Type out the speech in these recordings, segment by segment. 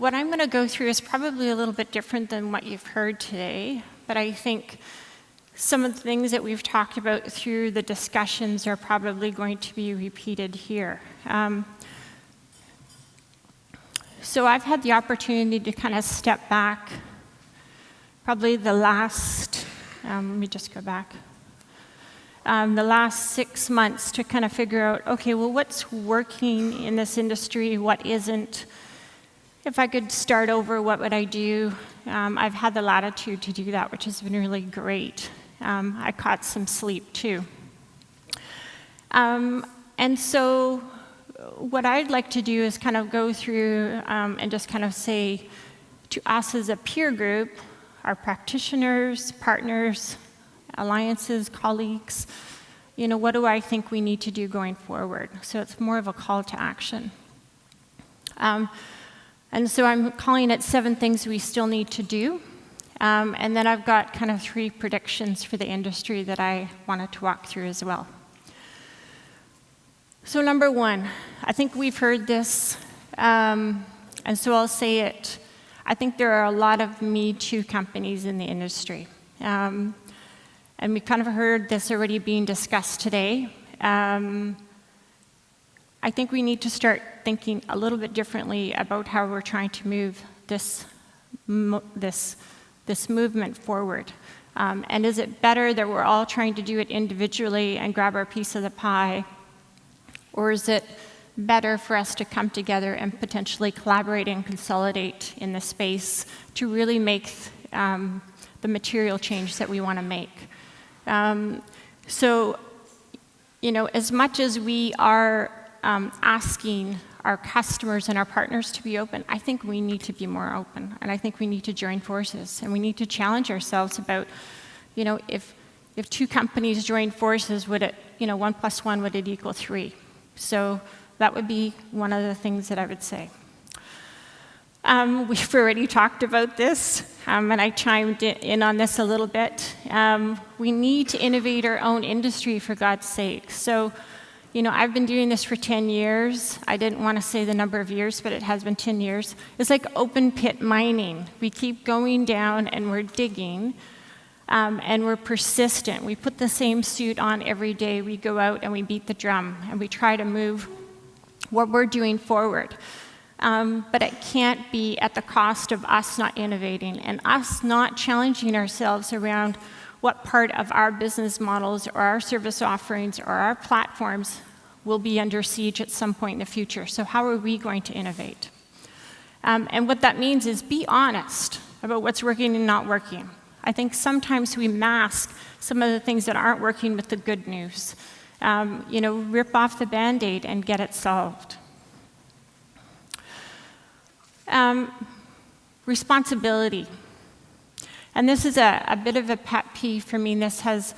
what I'm going to go through is probably a little bit different than what you've heard today, but I think some of the things that we've talked about through the discussions are probably going to be repeated here. So I've had the opportunity to kind of step back probably the last, let me just go back, the last 6 months to kind of figure out, okay, well, what's working in this industry, what isn't? If I could start over, what would I do? I've had the latitude to do that, which has been really great. I caught some sleep, too. And so what I'd like to do is kind of go through and just kind of say to us as a peer group, our practitioners, partners, alliances, colleagues, what do I think we need to do going forward? So it's more of a call to action. And so I'm calling it 7 things we still need to do. And then I've got kind of 3 predictions for the industry that I wanted to walk through as well. So number 1, I think we've heard this, and so I'll say it. I think there are a lot of Me Too companies in the industry. And we kind of heard this already being discussed today. I think we need to start thinking a little bit differently about how we're trying to move this movement forward. And is it better that we're all trying to do it individually and grab our piece of the pie? Or is it better for us to come together and potentially collaborate and consolidate in the space to really make the material change that we want to make? So, as much as we are asking our customers and our partners to be open, I think we need to be more open, and I think we need to join forces, and we need to challenge ourselves about, if 2 companies join forces, would it, 1 + 1, would it equal 3? So that would be one of the things that I would say. We've already talked about this, and I chimed in on this a little bit. We need to innovate our own industry, for God's sake. So, I've been doing this for 10 years. I didn't want to say the number of years, but it has been 10 years. It's like open pit mining. We keep going down and we're digging, and we're persistent. We put the same suit on every day. We go out and we beat the drum, and we try to move what we're doing forward. But it can't be at the cost of us not innovating and us not challenging ourselves around what part of our business models or our service offerings or our platforms will be under siege at some point in the future. So how are we going to innovate? And what that means is be honest about what's working and not working. I think sometimes we mask some of the things that aren't working with the good news. Rip off the Band-Aid and get it solved. Responsibility. And this is a bit of a pet peeve for me. This has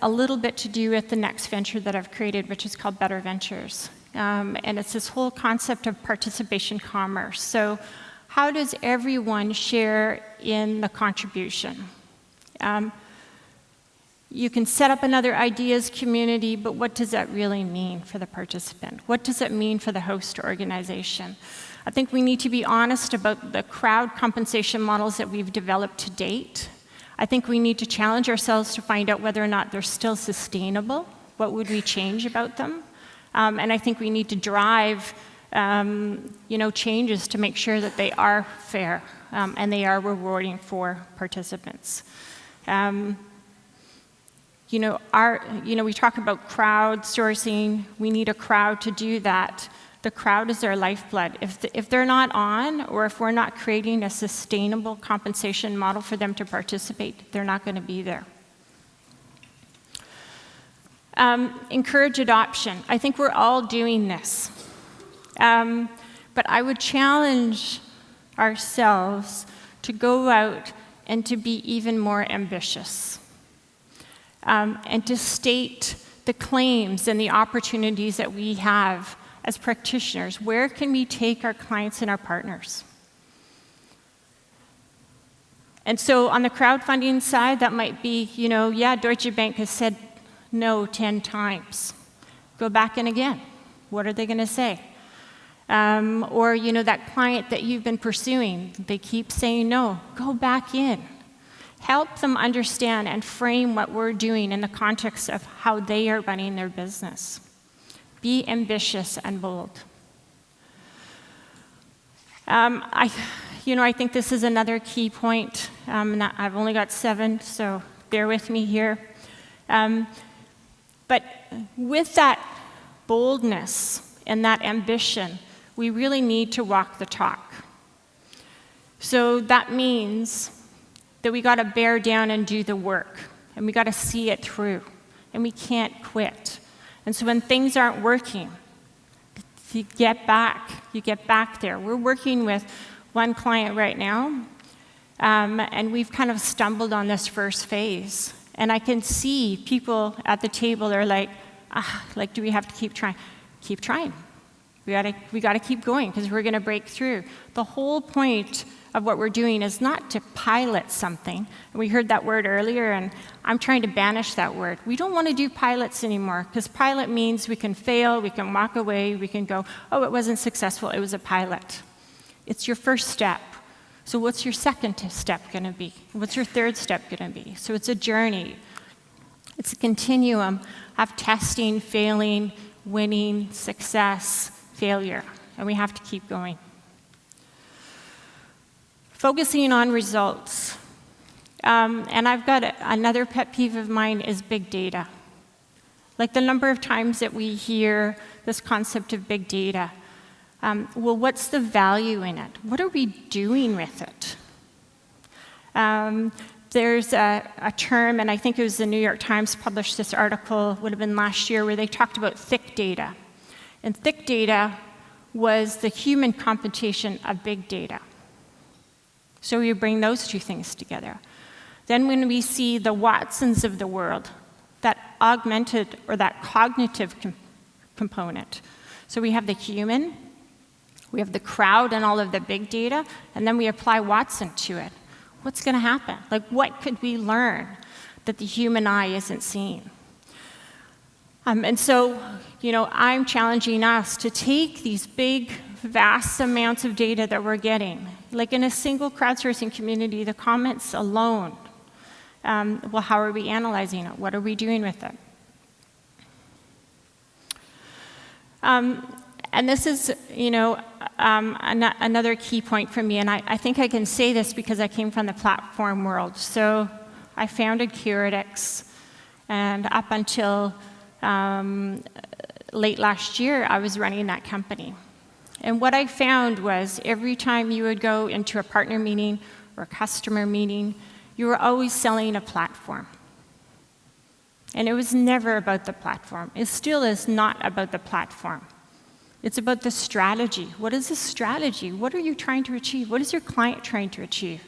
a little bit to do with the next venture that I've created, which is called Better Ventures. And it's this whole concept of participation commerce. So how does everyone share in the contribution? You can set up another ideas community, but what does that really mean for the participant? What does it mean for the host organization? I think we need to be honest about the crowd compensation models that we've developed to date. I think we need to challenge ourselves to find out whether or not they're still sustainable. What would we change about them? And I think we need to drive changes to make sure that they are fair and they are rewarding for participants. We talk about crowdsourcing. We need a crowd to do that. The crowd is their lifeblood. If they're not on, or if we're not creating a sustainable compensation model for them to participate, they're not going to be there. Encourage adoption. I think we're all doing this. But I would challenge ourselves to go out and to be even more ambitious. And to state the claims and the opportunities that we have as practitioners. Where can we take our clients and our partners? And so on the crowdfunding side, that might be, Deutsche Bank has said no 10 times. Go back and again. What are they going to say? Or, that client that you've been pursuing, they keep saying no, go back in. Help them understand and frame what we're doing in the context of how they are running their business. Be ambitious and bold. I think this is another key point. I've only got 7, so bear with me here. But with that boldness and that ambition, we really need to walk the talk. So that means that we got to bear down and do the work, and we got to see it through, and we can't quit. And so when things aren't working, you get back there. We're working with one client right now, and we've kind of stumbled on this first phase. And I can see people at the table are like, do we have to keep trying? Keep trying. We got to keep going because we're going to break through. The whole point of what we're doing is not to pilot something. We heard that word earlier, and I'm trying to banish that word. We don't want to do pilots anymore because pilot means we can fail, we can walk away, we can go, oh, it wasn't successful, it was a pilot. It's your first step. So what's your second step going to be? What's your third step going to be? So it's a journey. It's a continuum of testing, failing, winning, success, failure, and we have to keep going. Focusing on results. And I've got another pet peeve of mine is big data. Like the number of times that we hear this concept of big data. Well, what's the value in it? What are we doing with it? There's a term, and I think it was the New York Times published this article, would have been last year, where they talked about thick data. And thick data was the human computation of big data. So you bring those two things together. Then when we see the Watsons of the world, that augmented or that cognitive component. So we have the human, we have the crowd and all of the big data, and then we apply Watson to it. What's going to happen? Like, what could we learn that the human eye isn't seeing? And so, I'm challenging us to take these big, vast amounts of data that we're getting, like in a single crowdsourcing community, the comments alone. Well, how are we analyzing it? What are we doing with it? And this is, another key point for me, and I think I can say this because I came from the platform world. So I founded Curitics, and up until late last year, I was running that company. And what I found was every time you would go into a partner meeting or a customer meeting, you were always selling a platform. And it was never about the platform. It still is not about the platform. It's about the strategy. What is the strategy? What are you trying to achieve? What is your client trying to achieve?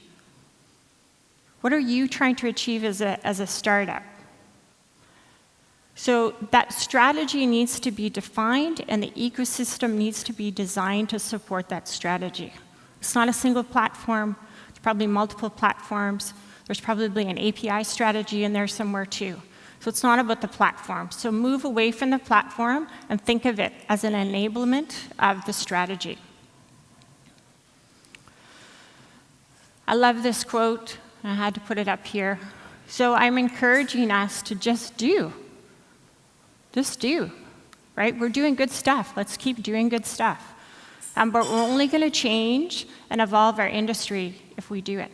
What are you trying to achieve as a startup? So that strategy needs to be defined, and the ecosystem needs to be designed to support that strategy. It's not a single platform. It's probably multiple platforms. There's probably an API strategy in there somewhere too. So it's not about the platform. So move away from the platform and think of it as an enablement of the strategy. I love this quote. I had to put it up here. So I'm encouraging us to just do. Just do, right? We're doing good stuff. Let's keep doing good stuff. But we're only going to change and evolve our industry if we do it.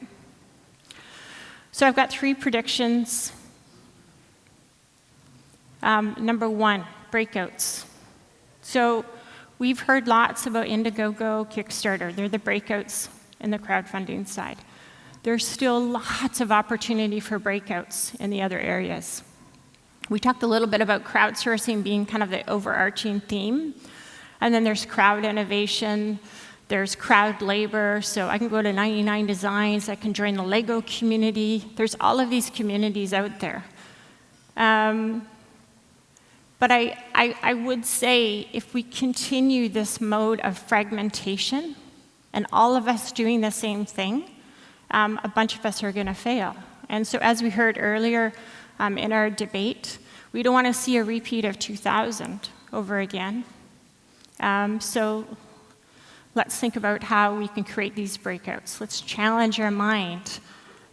So I've got 3 predictions. Number 1, breakouts. So we've heard lots about Indiegogo, Kickstarter. They're the breakouts in the crowdfunding side. There's still lots of opportunity for breakouts in the other areas. We talked a little bit about crowdsourcing being kind of the overarching theme. And then there's crowd innovation, there's crowd labor, so I can go to 99 Designs, I can join the Lego community. There's all of these communities out there. But I would say if we continue this mode of fragmentation and all of us doing the same thing, a bunch of us are going to fail. And so as we heard earlier in our debate, we don't want to see a repeat of 2000 over again. So let's think about how we can create these breakouts. Let's challenge our mind,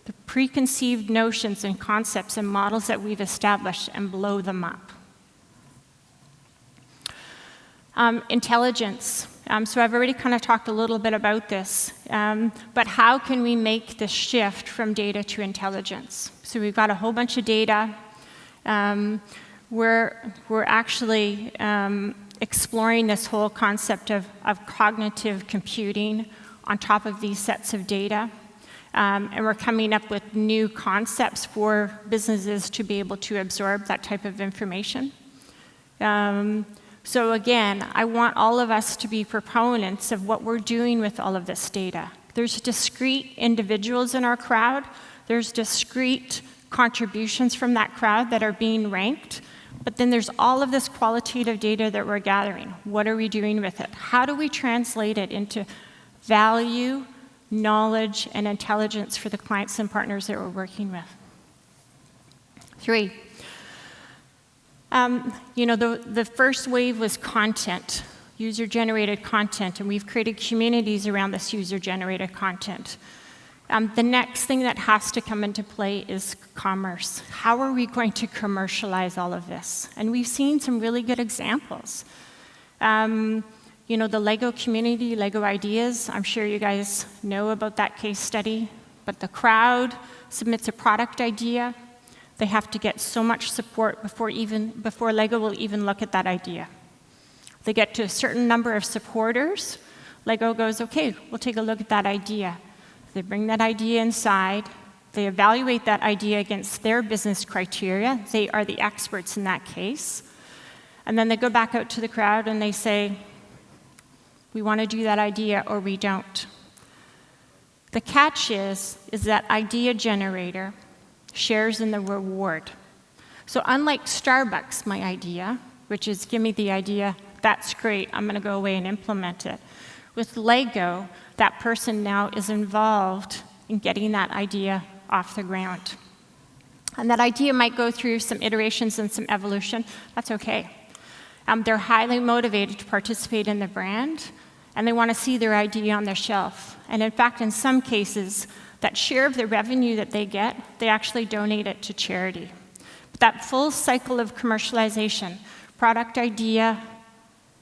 the preconceived notions and concepts and models that we've established, and blow them up. Intelligence. So I've already kind of talked a little bit about this, but how can we make the shift from data to intelligence? So we've got a whole bunch of data. We're actually exploring this whole concept of cognitive computing on top of these sets of data. And we're coming up with new concepts for businesses to be able to absorb that type of information. So again, I want all of us to be proponents of what we're doing with all of this data. There's discrete individuals in our crowd. There's discrete contributions from that crowd that are being ranked. But then there's all of this qualitative data that we're gathering. What are we doing with it? How do we translate it into value, knowledge, and intelligence for the clients and partners that we're working with? 3. The first wave was content, user-generated content, and we've created communities around this user-generated content. The next thing that has to come into play is commerce. How are we going to commercialize all of this? And we've seen some really good examples. The Lego community, Lego Ideas, I'm sure you guys know about that case study, but the crowd submits a product idea. They have to get so much support before Lego will even look at that idea. They get to a certain number of supporters. Lego goes, okay, we'll take a look at that idea. They bring that idea inside. They evaluate that idea against their business criteria. They are the experts in that case. And then they go back out to the crowd and they say, we want to do that idea or we don't. The catch is that idea generator shares in the reward. So unlike Starbucks, my idea, which is give me the idea, that's great, I'm going to go away and implement it. With Lego, that person now is involved in getting that idea off the ground. And that idea might go through some iterations and some evolution. That's okay. They're highly motivated to participate in the brand, and they want to see their idea on their shelf. And in fact, in some cases, that share of the revenue that they get, they actually donate it to charity. But that full cycle of commercialization, product idea,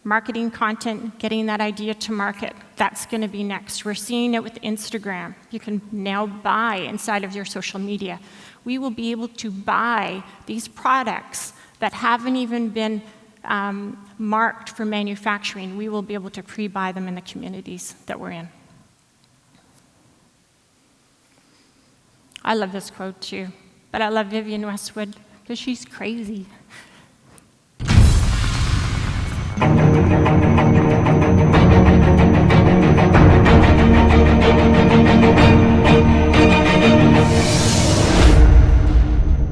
marketing content, getting that idea to market, that's going to be next. We're seeing it with Instagram. You can now buy inside of your social media. We will be able to buy these products that haven't even been marked for manufacturing. We will be able to pre-buy them in the communities that we're in. I love this quote too, but I love Vivienne Westwood because she's crazy.